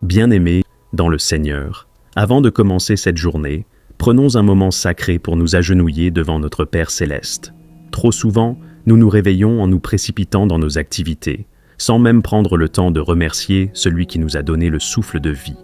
Bien-aimés dans le Seigneur, avant de commencer cette journée, prenons un moment sacré pour nous agenouiller devant notre Père céleste. Trop souvent, nous nous réveillons en nous précipitant dans nos activités, sans même prendre le temps de remercier celui qui nous a donné le souffle de vie.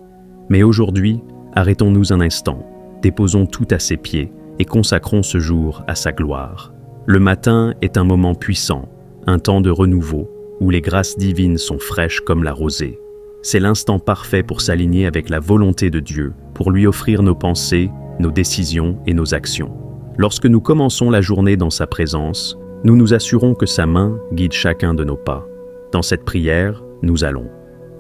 Mais aujourd'hui, arrêtons-nous un instant, déposons tout à ses pieds et consacrons ce jour à sa gloire. Le matin est un moment puissant, un temps de renouveau, où les grâces divines sont fraîches comme la rosée. C'est l'instant parfait pour s'aligner avec la volonté de Dieu, pour lui offrir nos pensées, nos décisions et nos actions. Lorsque nous commençons la journée dans sa présence, nous nous assurons que sa main guide chacun de nos pas. Dans cette prière, nous allons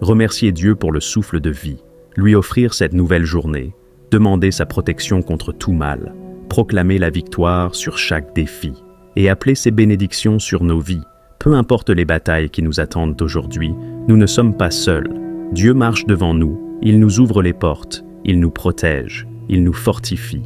remercier Dieu pour le souffle de vie, lui offrir cette nouvelle journée, demander sa protection contre tout mal, proclamer la victoire sur chaque défi et appeler ses bénédictions sur nos vies. Peu importe les batailles qui nous attendent aujourd'hui, nous ne sommes pas seuls. Dieu marche devant nous, il nous ouvre les portes, il nous protège, il nous fortifie.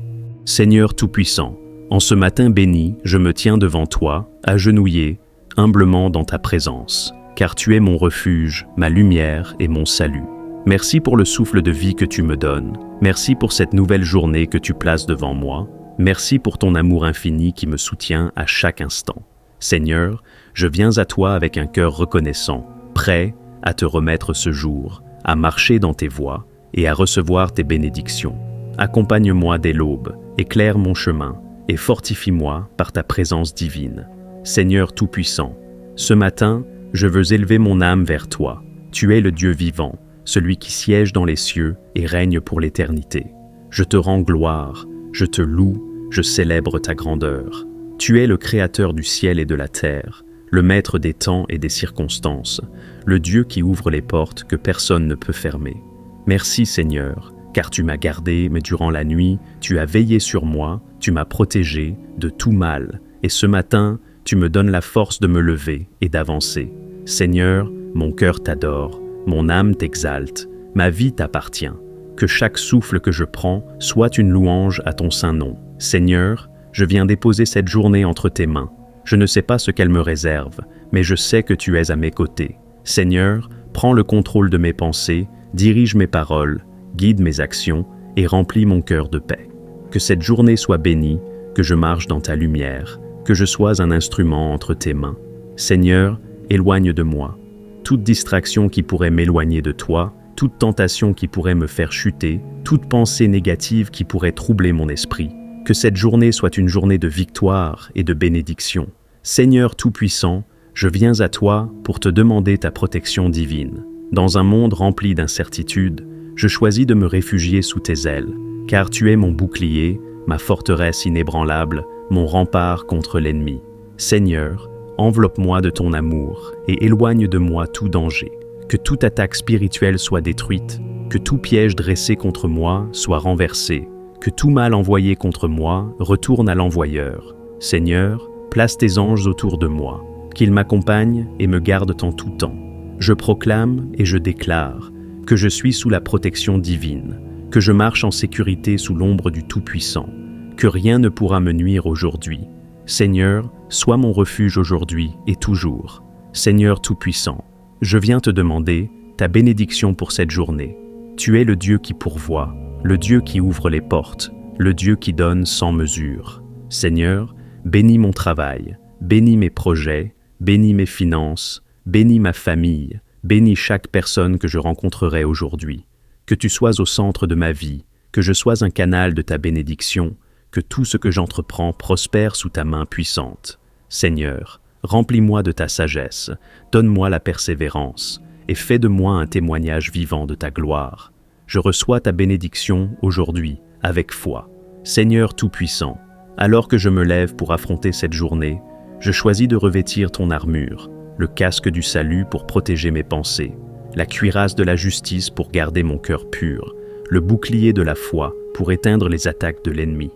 Seigneur Tout-Puissant, en ce matin béni, je me tiens devant toi, agenouillé, humblement dans ta présence, car tu es mon refuge, ma lumière et mon salut. Merci pour le souffle de vie que tu me donnes, merci pour cette nouvelle journée que tu places devant moi, merci pour ton amour infini qui me soutient à chaque instant. Seigneur, je viens à toi avec un cœur reconnaissant, prêt à te remettre ce jour, à marcher dans tes voies et à recevoir tes bénédictions. Accompagne-moi dès l'aube, éclaire mon chemin et fortifie-moi par ta présence divine. Seigneur Tout-Puissant, ce matin, je veux élever mon âme vers toi. Tu es le Dieu vivant, celui qui siège dans les cieux et règne pour l'éternité. Je te rends gloire, je te loue, je célèbre ta grandeur. Tu es le Créateur du ciel et de la terre, le Maître des temps et des circonstances, le Dieu qui ouvre les portes que personne ne peut fermer. Merci Seigneur, car tu m'as gardé, mais durant la nuit, tu as veillé sur moi, tu m'as protégé de tout mal, et ce matin, tu me donnes la force de me lever et d'avancer. Seigneur, mon cœur t'adore, mon âme t'exalte, ma vie t'appartient. Que chaque souffle que je prends soit une louange à ton saint nom. Seigneur, je viens déposer cette journée entre tes mains. Je ne sais pas ce qu'elle me réserve, mais je sais que tu es à mes côtés. Seigneur, prends le contrôle de mes pensées, dirige mes paroles, guide mes actions et remplis mon cœur de paix. Que cette journée soit bénie, que je marche dans ta lumière, que je sois un instrument entre tes mains. Seigneur, éloigne de moi toute distraction qui pourrait m'éloigner de toi, toute tentation qui pourrait me faire chuter, toute pensée négative qui pourrait troubler mon esprit. Que cette journée soit une journée de victoire et de bénédiction. Seigneur Tout-Puissant, je viens à toi pour te demander ta protection divine. Dans un monde rempli d'incertitudes, je choisis de me réfugier sous tes ailes, car tu es mon bouclier, ma forteresse inébranlable, mon rempart contre l'ennemi. Seigneur, enveloppe-moi de ton amour et éloigne de moi tout danger. Que toute attaque spirituelle soit détruite, que tout piège dressé contre moi soit renversé, que tout mal envoyé contre moi retourne à l'envoyeur. Seigneur, place tes anges autour de moi, qu'ils m'accompagnent et me gardent en tout temps. Je proclame et je déclare que je suis sous la protection divine, que je marche en sécurité sous l'ombre du Tout-Puissant, que rien ne pourra me nuire aujourd'hui. Seigneur, sois mon refuge aujourd'hui et toujours. Seigneur Tout-Puissant, je viens te demander ta bénédiction pour cette journée. Tu es le Dieu qui pourvoit, le Dieu qui ouvre les portes, le Dieu qui donne sans mesure. Seigneur, bénis mon travail, bénis mes projets, bénis mes finances, bénis ma famille, bénis chaque personne que je rencontrerai aujourd'hui. Que tu sois au centre de ma vie, que je sois un canal de ta bénédiction, que tout ce que j'entreprends prospère sous ta main puissante. Seigneur, remplis-moi de ta sagesse, donne-moi la persévérance, et fais de moi un témoignage vivant de ta gloire. Je reçois ta bénédiction aujourd'hui, avec foi. Seigneur Tout-Puissant, alors que je me lève pour affronter cette journée, je choisis de revêtir ton armure, le casque du salut pour protéger mes pensées, la cuirasse de la justice pour garder mon cœur pur, le bouclier de la foi pour éteindre les attaques de l'ennemi,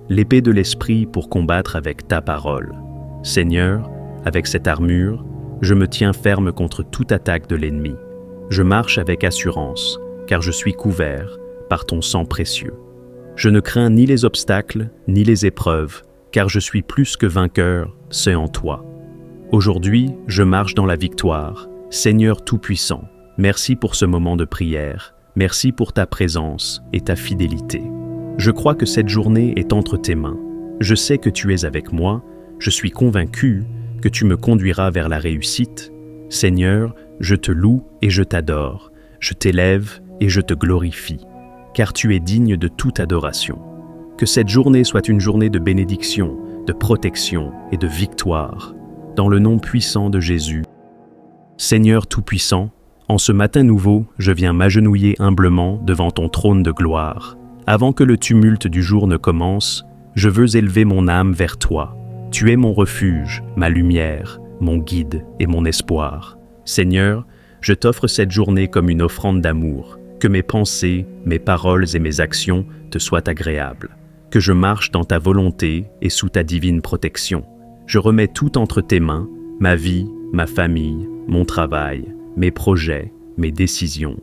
l'épée de l'esprit pour combattre avec ta parole. Seigneur, avec cette armure, je me tiens ferme contre toute attaque de l'ennemi. Je marche avec assurance, car je suis couvert par ton sang précieux. Je ne crains ni les obstacles, ni les épreuves, car je suis plus que vainqueur, c'est en toi. Aujourd'hui, je marche dans la victoire. Seigneur Tout-Puissant, merci pour ce moment de prière. merci pour ta présence et ta fidélité. Je crois que cette journée est entre tes mains. Je sais que tu es avec moi, je suis convaincu que tu me conduiras vers la réussite. Seigneur, je te loue et je t'adore, je t'élève et je te glorifie, car tu es digne de toute adoration. Que cette journée soit une journée de bénédiction, de protection et de victoire, dans le nom puissant de Jésus. Seigneur Tout-Puissant, en ce matin nouveau, je viens m'agenouiller humblement devant ton trône de gloire. Avant que le tumulte du jour ne commence, je veux élever mon âme vers toi. Tu es mon refuge, ma lumière, mon guide et mon espoir. Seigneur, je t'offre cette journée comme une offrande d'amour, que mes pensées, mes paroles et mes actions te soient agréables, que je marche dans ta volonté et sous ta divine protection. Je remets tout entre tes mains, ma vie, ma famille, mon travail, mes projets, mes décisions.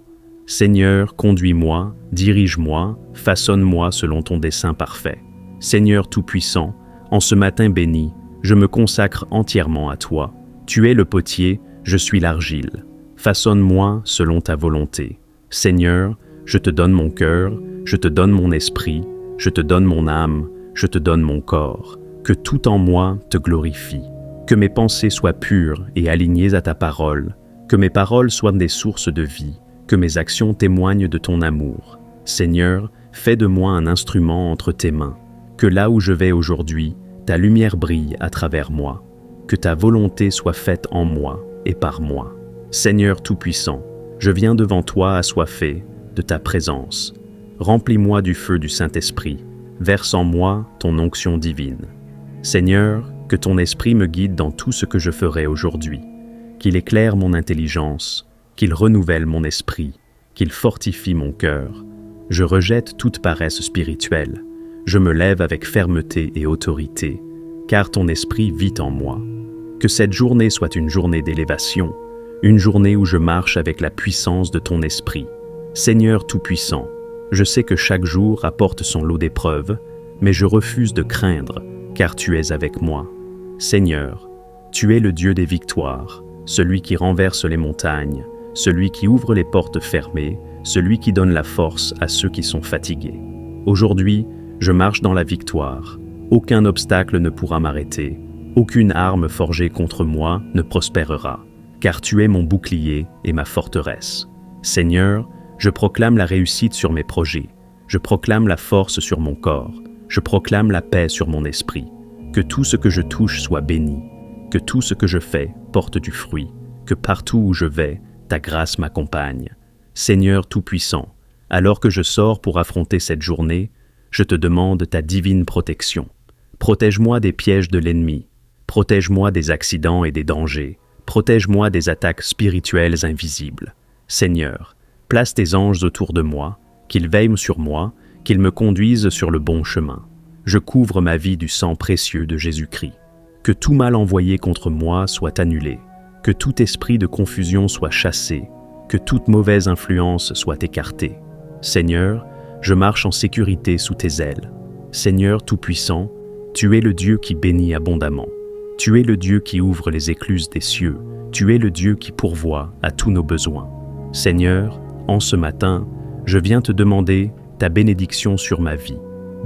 Seigneur, conduis-moi, dirige-moi, façonne-moi selon ton dessein parfait. Seigneur Tout-Puissant, en ce matin béni, je me consacre entièrement à toi. Tu es le potier, je suis l'argile. Façonne-moi selon ta volonté. Seigneur, je te donne mon cœur, je te donne mon esprit, je te donne mon âme, je te donne mon corps. Que tout en moi te glorifie. Que mes pensées soient pures et alignées à ta parole. Que mes paroles soient des sources de vie. Que mes actions témoignent de ton amour. Seigneur, fais de moi un instrument entre tes mains. Que là où je vais aujourd'hui, ta lumière brille à travers moi. Que ta volonté soit faite en moi et par moi. Seigneur Tout-Puissant, je viens devant toi assoiffé de ta présence. Remplis-moi du feu du Saint-Esprit. Verse en moi ton onction divine. Seigneur, que ton esprit me guide dans tout ce que je ferai aujourd'hui. Qu'il éclaire mon intelligence, qu'il renouvelle mon esprit, qu'il fortifie mon cœur. Je rejette toute paresse spirituelle. Je me lève avec fermeté et autorité, car ton esprit vit en moi. Que cette journée soit une journée d'élévation, une journée où je marche avec la puissance de ton esprit. Seigneur Tout-Puissant, je sais que chaque jour apporte son lot d'épreuves, mais je refuse de craindre, car tu es avec moi. Seigneur, tu es le Dieu des victoires, celui qui renverse les montagnes, celui qui ouvre les portes fermées, celui qui donne la force à ceux qui sont fatigués. Aujourd'hui, je marche dans la victoire. Aucun obstacle ne pourra m'arrêter. Aucune arme forgée contre moi ne prospérera, car tu es mon bouclier et ma forteresse. Seigneur, je proclame la réussite sur mes projets. Je proclame la force sur mon corps. Je proclame la paix sur mon esprit. Que tout ce que je touche soit béni. Que tout ce que je fais porte du fruit. Que partout où je vais, ta grâce m'accompagne. Seigneur Tout-Puissant, alors que je sors pour affronter cette journée, je te demande ta divine protection. Protège-moi des pièges de l'ennemi. Protège-moi des accidents et des dangers. Protège-moi des attaques spirituelles invisibles. Seigneur, place tes anges autour de moi, qu'ils veillent sur moi, qu'ils me conduisent sur le bon chemin. Je couvre ma vie du sang précieux de Jésus-Christ. Que tout mal envoyé contre moi soit annulé. Que tout esprit de confusion soit chassé. Que toute mauvaise influence soit écartée. Seigneur, je marche en sécurité sous tes ailes. Seigneur Tout-Puissant, tu es le Dieu qui bénit abondamment. Tu es le Dieu qui ouvre les écluses des cieux. Tu es le Dieu qui pourvoit à tous nos besoins. Seigneur, en ce matin, je viens te demander ta bénédiction sur ma vie.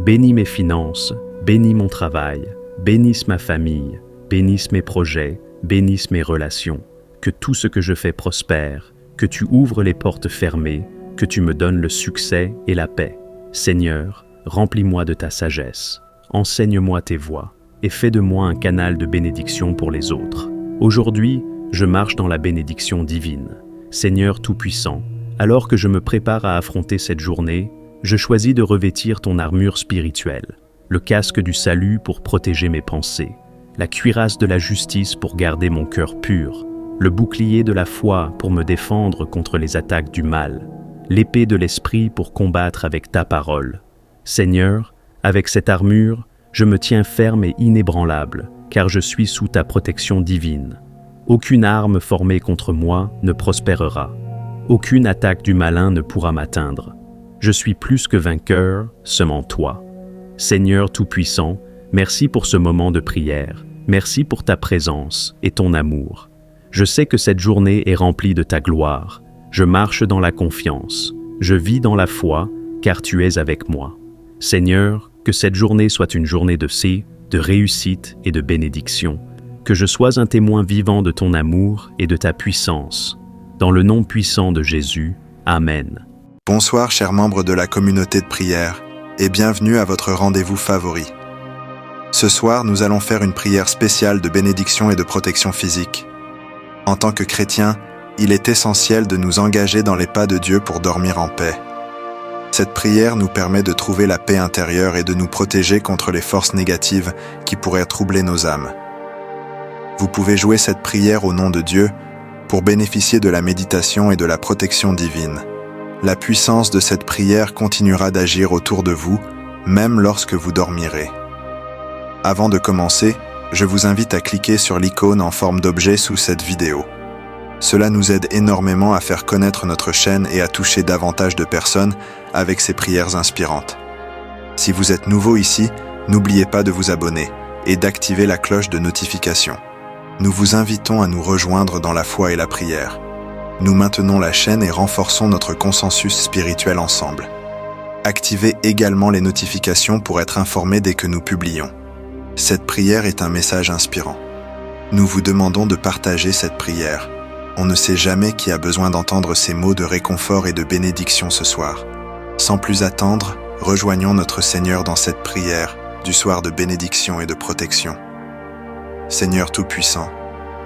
Bénis mes finances, bénis mon travail, bénisse ma famille, bénisse mes projets, bénisse mes relations. Que tout ce que je fais prospère, que tu ouvres les portes fermées, que tu me donnes le succès et la paix. Seigneur, remplis-moi de ta sagesse, enseigne-moi tes voies et fais de moi un canal de bénédiction pour les autres. Aujourd'hui, je marche dans la bénédiction divine. Seigneur Tout-Puissant, alors que je me prépare à affronter cette journée, je choisis de revêtir ton armure spirituelle, le casque du salut pour protéger mes pensées, la cuirasse de la justice pour garder mon cœur pur, le bouclier de la foi pour me défendre contre les attaques du mal, l'épée de l'esprit pour combattre avec ta parole. Seigneur, avec cette armure, je me tiens ferme et inébranlable, car je suis sous ta protection divine. Aucune arme formée contre moi ne prospérera. Aucune attaque du malin ne pourra m'atteindre. Je suis plus que vainqueur, seulement toi. Seigneur Tout-Puissant, merci pour ce moment de prière. Merci pour ta présence et ton amour. Je sais que cette journée est remplie de ta gloire. Je marche dans la confiance. Je vis dans la foi, car tu es avec moi. Seigneur, que cette journée soit une journée de de réussite et de bénédiction. Que je sois un témoin vivant de ton amour et de ta puissance. Dans le nom puissant de Jésus. Amen. Bonsoir, chers membres de la communauté de prière, et bienvenue à votre rendez-vous favori. Ce soir, nous allons faire une prière spéciale de bénédiction et de protection physique. En tant que chrétiens, il est essentiel de nous engager dans les pas de Dieu pour dormir en paix. Cette prière nous permet de trouver la paix intérieure et de nous protéger contre les forces négatives qui pourraient troubler nos âmes. Vous pouvez jouer cette prière au nom de Dieu pour bénéficier de la méditation et de la protection divine. La puissance de cette prière continuera d'agir autour de vous, même lorsque vous dormirez. Avant de commencer, je vous invite à cliquer sur l'icône en forme d'objet sous cette vidéo. Cela nous aide énormément à faire connaître notre chaîne et à toucher davantage de personnes avec ces prières inspirantes. Si vous êtes nouveau ici, n'oubliez pas de vous abonner et d'activer la cloche de notification. Nous vous invitons à nous rejoindre dans la foi et la prière. Nous maintenons la chaîne et renforçons notre consensus spirituel ensemble. Activez également les notifications pour être informés dès que nous publions. Cette prière est un message inspirant. Nous vous demandons de partager cette prière. On ne sait jamais qui a besoin d'entendre ces mots de réconfort et de bénédiction ce soir. Sans plus attendre, rejoignons notre Seigneur dans cette prière du soir de bénédiction et de protection. Seigneur Tout-Puissant,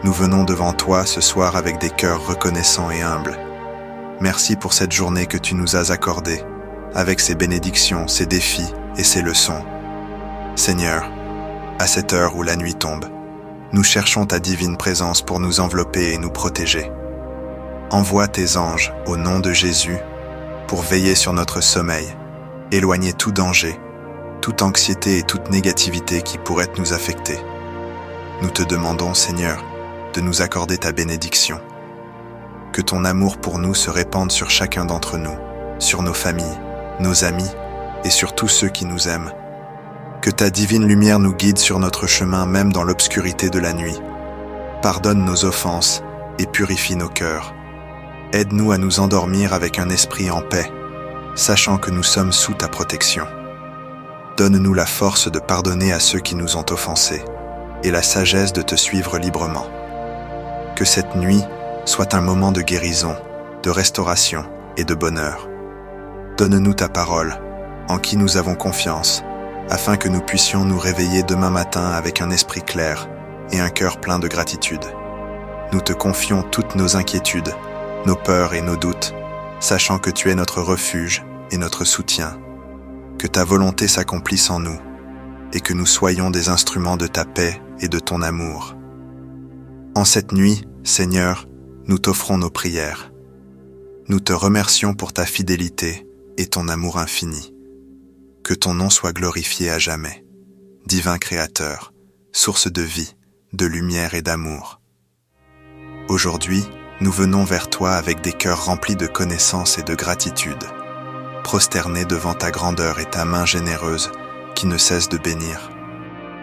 nous venons devant toi ce soir avec des cœurs reconnaissants et humbles. Merci pour cette journée que tu nous as accordée, avec ses bénédictions, ses défis et ses leçons. Seigneur, à cette heure où la nuit tombe, nous cherchons ta divine présence pour nous envelopper et nous protéger. Envoie tes anges, au nom de Jésus, pour veiller sur notre sommeil, éloigner tout danger, toute anxiété et toute négativité qui pourrait nous affecter. Nous te demandons, Seigneur, de nous accorder ta bénédiction. Que ton amour pour nous se répande sur chacun d'entre nous, sur nos familles, nos amis et sur tous ceux qui nous aiment. Que ta divine lumière nous guide sur notre chemin même dans l'obscurité de la nuit. Pardonne nos offenses et purifie nos cœurs. Aide-nous à nous endormir avec un esprit en paix, sachant que nous sommes sous ta protection. Donne-nous la force de pardonner à ceux qui nous ont offensés et la sagesse de te suivre librement. Que cette nuit soit un moment de guérison, de restauration et de bonheur. Donne-nous ta parole, en qui nous avons confiance, afin que nous puissions nous réveiller demain matin avec un esprit clair et un cœur plein de gratitude. Nous te confions toutes nos inquiétudes, nos peurs et nos doutes, sachant que tu es notre refuge et notre soutien. Que ta volonté s'accomplisse en nous, et que nous soyons des instruments de ta paix et de ton amour. En cette nuit, Seigneur, nous t'offrons nos prières. Nous te remercions pour ta fidélité et ton amour infini. Que ton nom soit glorifié à jamais. Divin Créateur, source de vie, de lumière et d'amour. Aujourd'hui, nous venons vers toi avec des cœurs remplis de connaissance et de gratitude, prosternés devant ta grandeur et ta main généreuse qui ne cesse de bénir.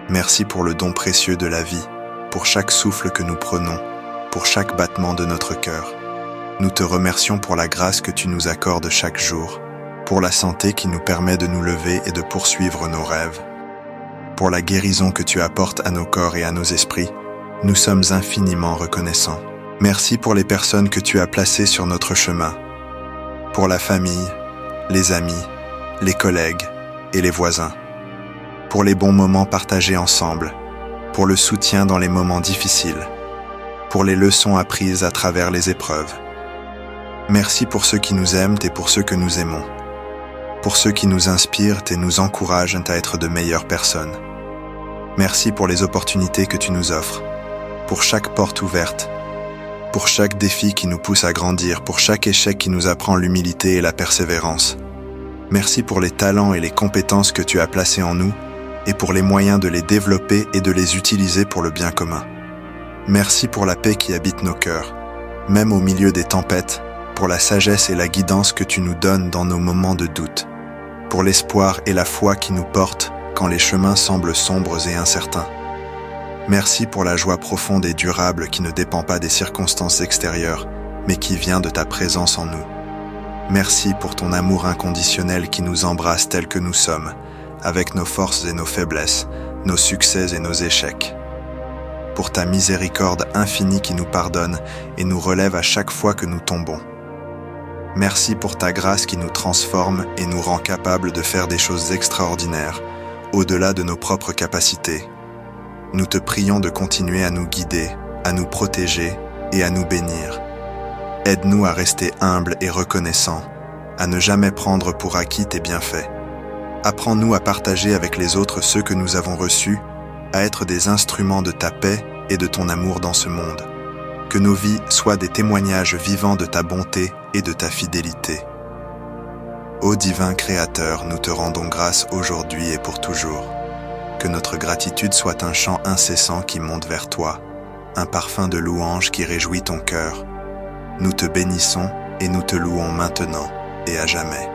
Merci pour le don précieux de la vie, pour chaque souffle que nous prenons, pour chaque battement de notre cœur. Nous te remercions pour la grâce que tu nous accordes chaque jour, pour la santé qui nous permet de nous lever et de poursuivre nos rêves. Pour la guérison que tu apportes à nos corps et à nos esprits, nous sommes infiniment reconnaissants. Merci pour les personnes que tu as placées sur notre chemin, pour la famille, les amis, les collègues et les voisins, pour les bons moments partagés ensemble, pour le soutien dans les moments difficiles, pour les leçons apprises à travers les épreuves. Merci pour ceux qui nous aiment et pour ceux que nous aimons, pour ceux qui nous inspirent et nous encouragent à être de meilleures personnes. Merci pour les opportunités que tu nous offres, pour chaque porte ouverte, pour chaque défi qui nous pousse à grandir, pour chaque échec qui nous apprend l'humilité et la persévérance. Merci pour les talents et les compétences que tu as placés en nous et pour les moyens de les développer et de les utiliser pour le bien commun. Merci pour la paix qui habite nos cœurs, même au milieu des tempêtes, pour la sagesse et la guidance que tu nous donnes dans nos moments de doute, pour l'espoir et la foi qui nous portent quand les chemins semblent sombres et incertains. Merci pour la joie profonde et durable qui ne dépend pas des circonstances extérieures, mais qui vient de ta présence en nous. Merci pour ton amour inconditionnel qui nous embrasse tels que nous sommes, avec nos forces et nos faiblesses, nos succès et nos échecs. Pour ta miséricorde infinie qui nous pardonne et nous relève à chaque fois que nous tombons. Merci pour ta grâce qui nous transforme et nous rend capables de faire des choses extraordinaires, au-delà de nos propres capacités. Nous te prions de continuer à nous guider, à nous protéger et à nous bénir. Aide-nous à rester humbles et reconnaissants, à ne jamais prendre pour acquis tes bienfaits. Apprends-nous à partager avec les autres ceux que nous avons reçus, à être des instruments de ta paix et de ton amour dans ce monde. Que nos vies soient des témoignages vivants de ta bonté et de ta fidélité. Ô divin Créateur, nous te rendons grâce aujourd'hui et pour toujours. Que notre gratitude soit un chant incessant qui monte vers toi, un parfum de louange qui réjouit ton cœur. Nous te bénissons et nous te louons maintenant et à jamais.